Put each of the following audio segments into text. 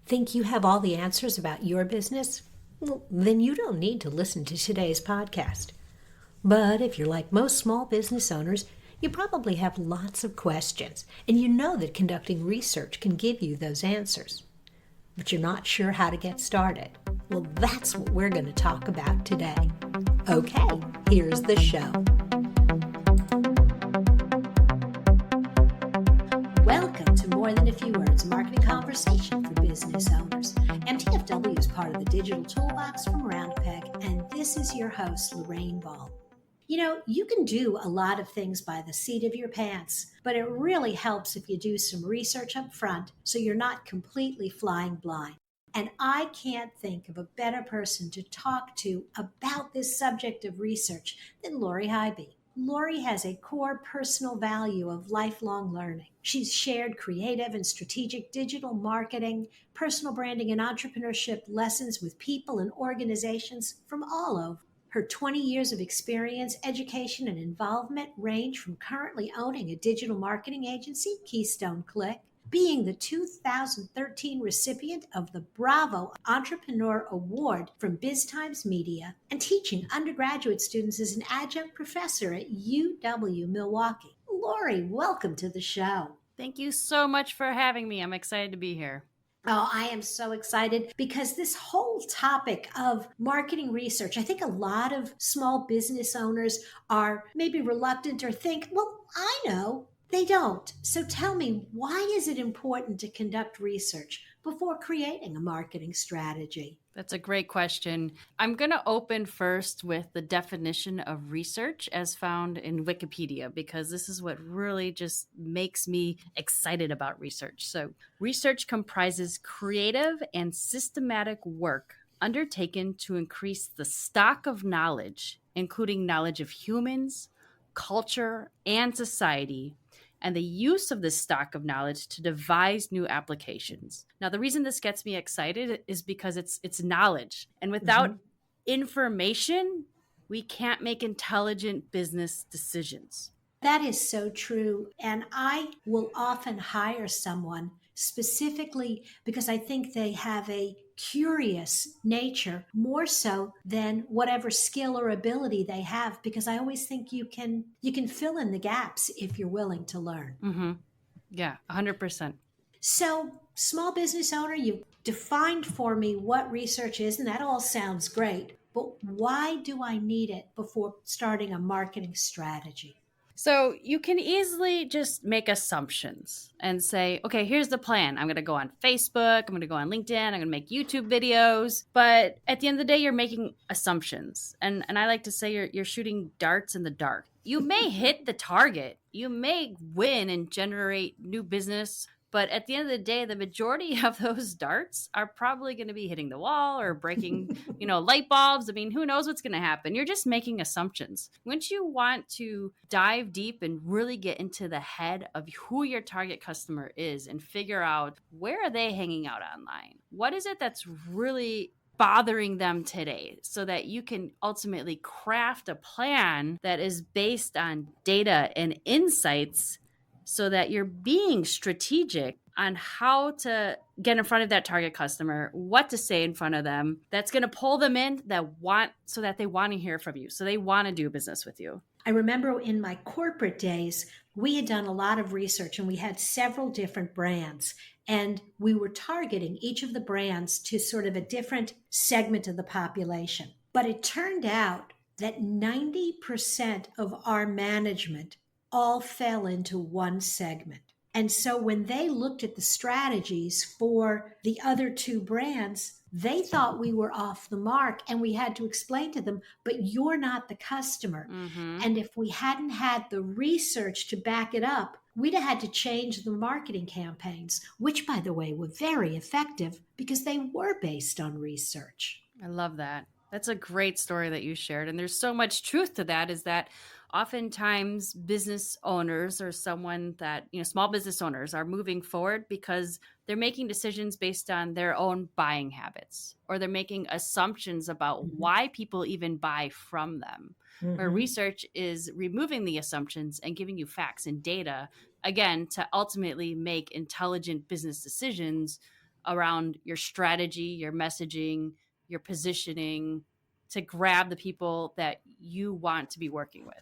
Think you have all the answers about your business? Well, then you don't need to listen to today's podcast. But if you're like most small business owners, you probably have lots of questions, and you know that conducting research can give you those answers. But you're not sure how to get started. Well, that's what we're going to talk about today. Okay, here's the show. Welcome to More Than a Few Words, a marketing conversation for business owners. MTFW is part of the digital toolbox from Roundpeg, and this is your host, Lorraine Ball. You know, you can do a lot of things by the seat of your pants, but it really helps if you do some research up front so you're not completely flying blind. And I can't think of a better person to talk to about this subject of research than Lori Highby. Lori has a core personal value of lifelong learning. She's shared creative and strategic digital marketing, personal branding, and entrepreneurship lessons with people and organizations from all over. Her 20 years of experience, education, and involvement range from currently owning a digital marketing agency, Keystone Click, being the 2013 recipient of the Bravo Entrepreneur Award from BizTimes Media, and teaching undergraduate students as an adjunct professor at UW Milwaukee. Lori, welcome to the show. Thank you so much for having me. I'm excited to be here. Oh, I am so excited because this whole topic of marketing research, I think a lot of small business owners are maybe reluctant or think, well, I know. They don't. So tell me, why is it important to conduct research before creating a marketing strategy? That's a great question. I'm going to open first with the definition of research as found in Wikipedia, because this is what really just makes me excited about research. So, research comprises creative and systematic work undertaken to increase the stock of knowledge, including knowledge of humans, culture, and society, and the use of this stock of knowledge to devise new applications. Now, the reason this gets me excited is because it's knowledge. And without information, we can't make intelligent business decisions. That is so true. And I will often hire someone specifically because I think they have a curious nature more so than whatever skill or ability they have, because I always think you can fill in the gaps if you're willing to learn. Mm-hmm. Yeah, 100%. So, small business owner, you defined for me what research is, and that all sounds great. But why do I need it before starting a marketing strategy? So you can easily just make assumptions and say, okay, here's the plan. I'm going to go on Facebook. I'm going to go on LinkedIn. I'm going to make YouTube videos. But at the end of the day, you're making assumptions. And I like to say you're shooting darts in the dark. You may hit the target. You may win and generate new business. But at the end of the day, the majority of those darts are probably going to be hitting the wall or breaking, light bulbs. I mean, who knows what's going to happen? You're just making assumptions. Once you want to dive deep and really get into the head of who your target customer is and figure out where are they hanging out online? What is it that's really bothering them today, so that you can ultimately craft a plan that is based on data and insights, so that you're being strategic on how to get in front of that target customer, what to say in front of them that's going to pull them in, so that they want to hear from you, so they want to do business with you. I remember in my corporate days, we had done a lot of research and we had several different brands, and we were targeting each of the brands to sort of a different segment of the population. But it turned out that 90% of our management all fell into one segment. And so when they looked at the strategies for the other two brands, they thought we were off the mark, and we had to explain to them, but you're not the customer. Mm-hmm. And if we hadn't had the research to back it up, we'd have had to change the marketing campaigns, which, by the way, were very effective because they were based on research. I love that. That's a great story that you shared. And there's so much truth to that, is that oftentimes business owners or someone that, small business owners are moving forward because they're making decisions based on their own buying habits, or they're making assumptions about why people even buy from them. Where research is removing the assumptions and giving you facts and data, again, to ultimately make intelligent business decisions around your strategy, your messaging, your positioning to grab the people that you want to be working with.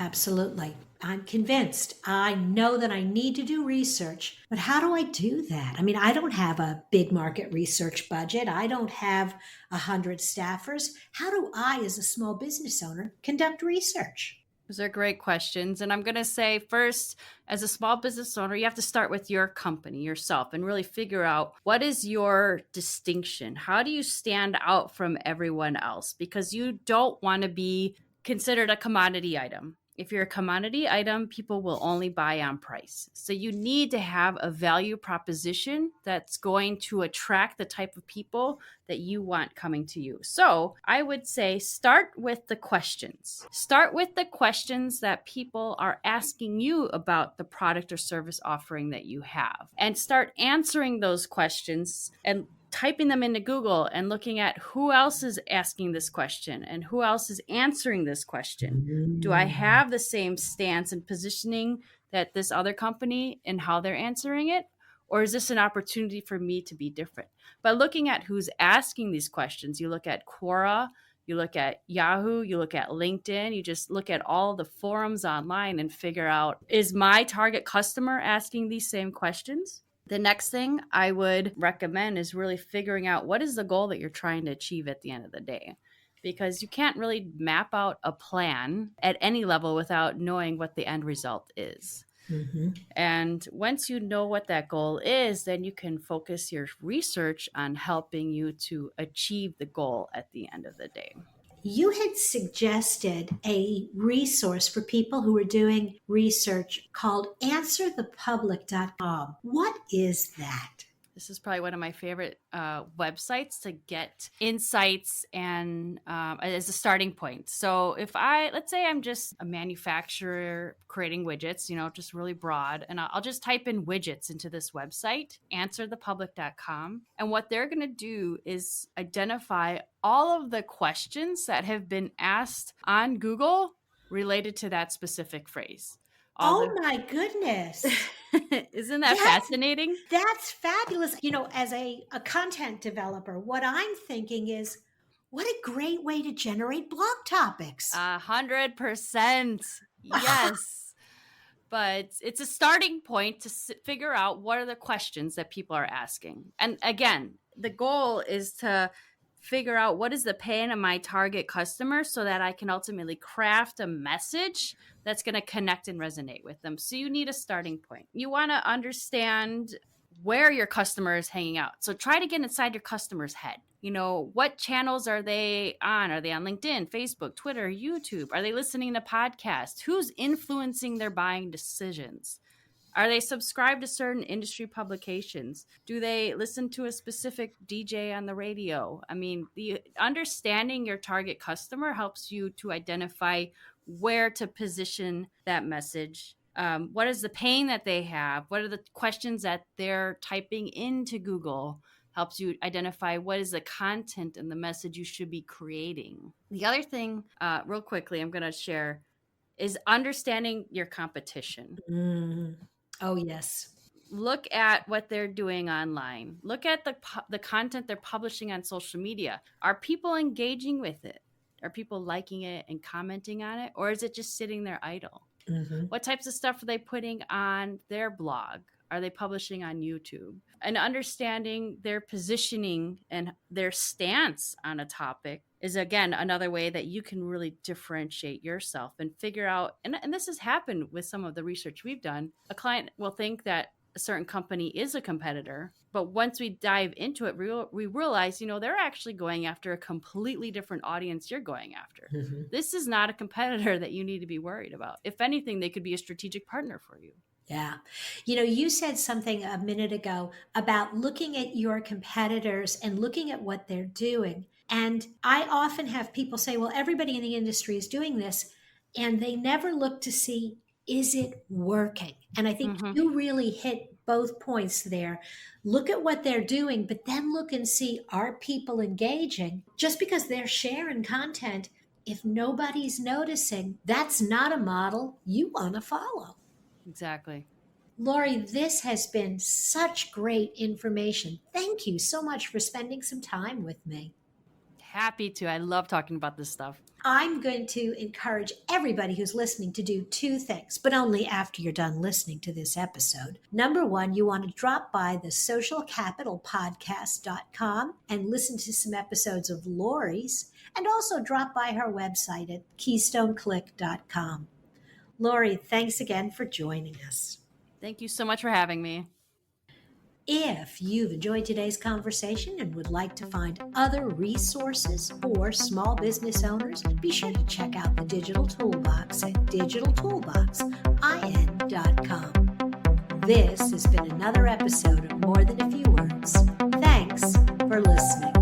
Absolutely. I'm convinced. I know that I need to do research, but how do I do that? I mean, I don't have a big market research budget. I don't have 100 staffers. How do I, as a small business owner, conduct research? Those are great questions. And I'm going to say first, as a small business owner, you have to start with your company, yourself, and really figure out what is your distinction? How do you stand out from everyone else? Because you don't want to be considered a commodity item. If you're a commodity item, people will only buy on price. So you need to have a value proposition that's going to attract the type of people that you want coming to you. So I would say start with the questions. Start with the questions that people are asking you about the product or service offering that you have, and start answering those questions and typing them into Google and looking at who else is asking this question and who else is answering this question. Do I have the same stance and positioning that this other company and how they're answering it? Or is this an opportunity for me to be different? By looking at who's asking these questions, you look at Quora, you look at Yahoo, you look at LinkedIn, you just look at all the forums online and figure out, is my target customer asking these same questions? The next thing I would recommend is really figuring out what is the goal that you're trying to achieve at the end of the day. Because you can't really map out a plan at any level without knowing what the end result is. Mm-hmm. And once you know what that goal is, then you can focus your research on helping you to achieve the goal at the end of the day. You had suggested a resource for people who are doing research called answerthepublic.com. What is that? This is probably one of my favorite websites to get insights and as a starting point. So let's say I'm just a manufacturer creating widgets, just really broad, and I'll just type in widgets into this website, answerthepublic.com. And what they're going to do is identify all of the questions that have been asked on Google related to that specific phrase. My goodness. Isn't that fascinating? That's fabulous. As a content developer, what I'm thinking is, what a great way to generate blog topics. 100%. Yes. But it's a starting point to figure out what are the questions that people are asking. And again, the goal is to figure out what is the pain of my target customer so that I can ultimately craft a message that's going to connect and resonate with them. So you need a starting point. You want to understand where your customer is hanging out. So try to get inside your customer's head. What channels are they on? Are they on LinkedIn, Facebook, Twitter, YouTube? Are they listening to podcasts? Who's influencing their buying decisions? Are they subscribed to certain industry publications? Do they listen to a specific DJ on the radio? I mean, the understanding your target customer helps you to identify where to position that message. What is the pain that they have? What are the questions that they're typing into Google? Helps you identify what is the content and the message you should be creating. The other thing, real quickly, I'm going to share is understanding your competition. Oh, yes. Look at what they're doing online. Look at the content they're publishing on social media. Are people engaging with it? Are people liking it and commenting on it? Or is it just sitting there idle? Mm-hmm. What types of stuff are they putting on their blog? Are they publishing on YouTube? And understanding their positioning and their stance on a topic is, again, another way that you can really differentiate yourself and figure out, and this has happened with some of the research we've done, a client will think that a certain company is a competitor, but once we dive into it, we realize, they're actually going after a completely different audience you're going after. Mm-hmm. This is not a competitor that you need to be worried about. If anything, they could be a strategic partner for you. Yeah. You said something a minute ago about looking at your competitors and looking at what they're doing. And I often have people say, well, everybody in the industry is doing this, and they never look to see, is it working? And I think you really hit both points there. Look at what they're doing, but then look and see, are people engaging? Just because they're sharing content, if nobody's noticing, that's not a model you want to follow. Exactly. Lori, this has been such great information. Thank you so much for spending some time with me. Happy to. I love talking about this stuff. I'm going to encourage everybody who's listening to do two things, but only after you're done listening to this episode. Number one, you want to drop by the socialcapitalpodcast.com and listen to some episodes of Lori's, and also drop by her website at keystoneclick.com. Lori, thanks again for joining us. Thank you so much for having me. If you've enjoyed today's conversation and would like to find other resources for small business owners, be sure to check out the Digital Toolbox at digitaltoolboxin.com. This has been another episode of More Than a Few Words. Thanks for listening.